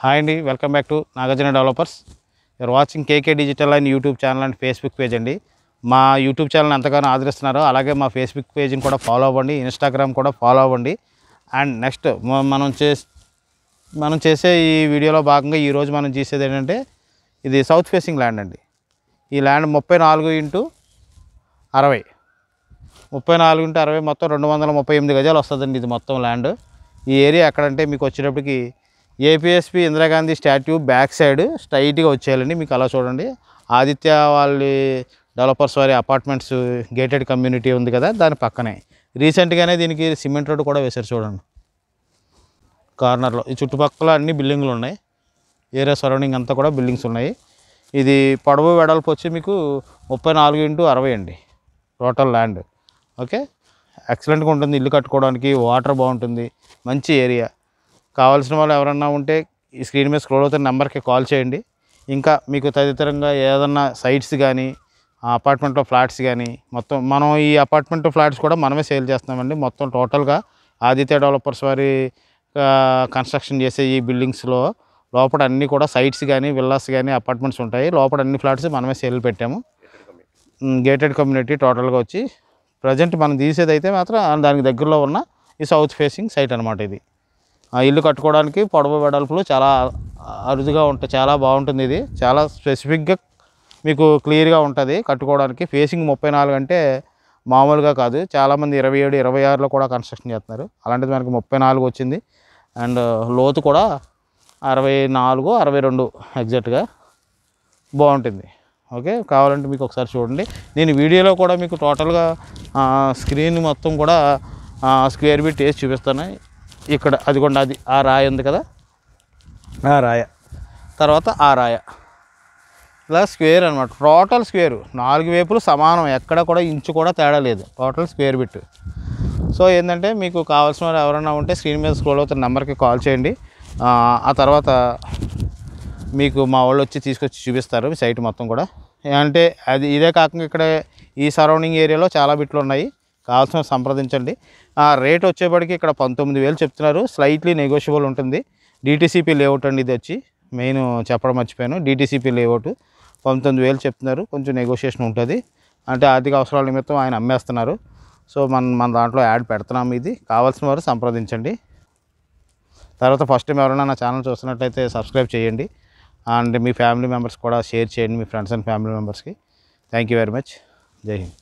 Hi అండి, welcome back to Nagarjuna developers. You are watching KK digital and YouTube channel and Facebook page అండి. మా YouTube channel ఎంతగానో ఆదరిస్తున్నారు, అలాగే మా ఫేస్బుక్ పేజ్ని కూడా ఫాలో అవ్వండి, ఇన్స్టాగ్రామ్ కూడా ఫాలో అవ్వండి. అండ్ నెక్స్ట్ మనం చేసే ఈ వీడియోలో భాగంగా ఈరోజు మనం చేసేది ఏంటంటే, ఇది సౌత్ ఫేసింగ్ ల్యాండ్ అండి. ఈ ల్యాండ్ 34x60, 34x60 మొత్తం 238 గజాలు వస్తుందండి. ఇది మొత్తం ల్యాండ్. ఈ ఏరియా ఎక్కడంటే మీకు వచ్చేటప్పటికి APSP Indira Gandhi statue back side స్ట్రైట్గా వచ్చేయాలండి. మీకు అలా చూడండి, ఆదిత్య వాళ్ళ డెవలపర్స్ వారి అపార్ట్మెంట్స్ గేటెడ్ కమ్యూనిటీ ఉంది కదా, దాని పక్కనే రీసెంట్గానే దీనికి సిమెంట్ రోడ్డు కూడా వేశారు చూడండి. కార్నర్లో ఈ చుట్టుపక్కల అన్ని బిల్డింగ్లు ఉన్నాయి, ఏరియా సరౌండింగ్ అంతా కూడా బిల్డింగ్స్ ఉన్నాయి. ఇది పొడవు వెడల్పు వచ్చి మీకు 34x60 అండి టోటల్ ల్యాండ్. ఓకే, ఎక్సలెంట్గా ఉంటుంది, ఇల్లు కట్టుకోవడానికి వాటర్ బాగుంటుంది, మంచి ఏరియా. కావాల్సిన వాళ్ళు ఎవరన్నా ఉంటే ఈ స్క్రీన్ మీద స్క్రోల్ అవుతున్న నెంబర్కి కాల్ చేయండి. ఇంకా మీకు తదితరంగా ఏదన్నా సైట్స్ కానీ అపార్ట్మెంట్లో ఫ్లాట్స్ కానీ మొత్తం మనం ఈ అపార్ట్మెంట్ ఫ్లాట్స్ కూడా మనమే సేల్ చేస్తున్నామండి. మొత్తం టోటల్గా ఆదిత్య డెవలపర్స్ వారి కన్స్ట్రక్షన్ చేసే ఈ బిల్డింగ్స్లో లోపల అన్నీ కూడా సైట్స్ కానీ విల్లాస్ కానీ అపార్ట్మెంట్స్ ఉంటాయి. లోపల అన్ని ఫ్లాట్స్ మనమే సేల్ పెట్టాము. గేటెడ్ కమ్యూనిటీ టోటల్గా వచ్చి ప్రజెంట్ మనం తీసేది అయితే మాత్రం దానికి దగ్గరలో ఉన్న ఈ సౌత్ ఫేసింగ్ సైట్ అనమాట. ఇది ఇల్లు కట్టుకోవడానికి పొడవు వెడల్పులు చాలా అరుదుగా ఉంటాయి, చాలా బాగుంటుంది. ఇది చాలా స్పెసిఫిక్గా మీకు క్లియర్గా ఉంటుంది కట్టుకోవడానికి. ఫేసింగ్ 34 అంటే మామూలుగా కాదు, చాలామంది 27, 26లో కూడా కన్స్ట్రక్షన్ చేస్తున్నారు. అలాంటిది మనకి 34 వచ్చింది. అండ్ లోతు కూడా 64, 62 ఎగ్జాక్ట్గా బాగుంటుంది. ఓకే, కావాలంటే మీకు ఒకసారి చూడండి. నేను వీడియోలో కూడా మీకు టోటల్గా స్క్రీన్ మొత్తం కూడా స్క్వేర్ బిట్ వేసి చూపిస్తాను. ఇక్కడ అదిగోండి, అది ఆ రాయి ఉంది కదా, ఆ రాయ తర్వాత ఆ రాయ ఇలా స్క్వేర్ అనమాట. టోటల్ స్క్వేర్ 4 వైపులు సమానం, ఎక్కడ కూడా ఇంచు కూడా తేడా లేదు, టోటల్ స్క్వేర్ బిట్. సో ఏంటంటే మీకు కావాల్సిన వారు ఎవరైనా ఉంటే స్క్రీన్ మీద స్క్రోల్ అవుతున్న నెంబర్కి కాల్ చేయండి. ఆ తర్వాత మీకు మా వాళ్ళు వచ్చి తీసుకొచ్చి చూపిస్తారు ఈ సైట్ మొత్తం కూడా. అంటే అది ఇదే కాకుండా ఇక్కడ ఈ సరౌండింగ్ ఏరియాలో చాలా బిట్లు ఉన్నాయి, కావాల్సిన సంప్రదించండి. రేట్ వచ్చేప్పటికి ఇక్కడ 19,000 చెప్తున్నారు, స్లైట్లీ నెగోషియబుల్ ఉంటుంది. డిటీసీపీ లేఅవుట్ అండి, ఇది వచ్చి మెయిన్ చెప్పడం మర్చిపోయాను. డిటీసీపీ లేఅవుట్ 19,000 చెప్తున్నారు, కొంచెం నెగోషియేషన్ ఉంటుంది. అంటే ఆర్థిక అవసరాల నిమిత్తం ఆయన అమ్మేస్తున్నారు. సో మన దాంట్లో యాడ్ పెడుతున్నాము. ఇది కావాల్సిన వారు సంప్రదించండి. తర్వాత ఫస్ట్ టైం ఎవరైనా నా ఛానల్ చూస్తున్నట్లయితే సబ్స్క్రైబ్ చేయండి. అండ్ మీ ఫ్యామిలీ మెంబర్స్ కూడా షేర్ చేయండి, మీ ఫ్రెండ్స్ అండ్ ఫ్యామిలీ మెంబర్స్కి. Thank you very much. జై హింద్.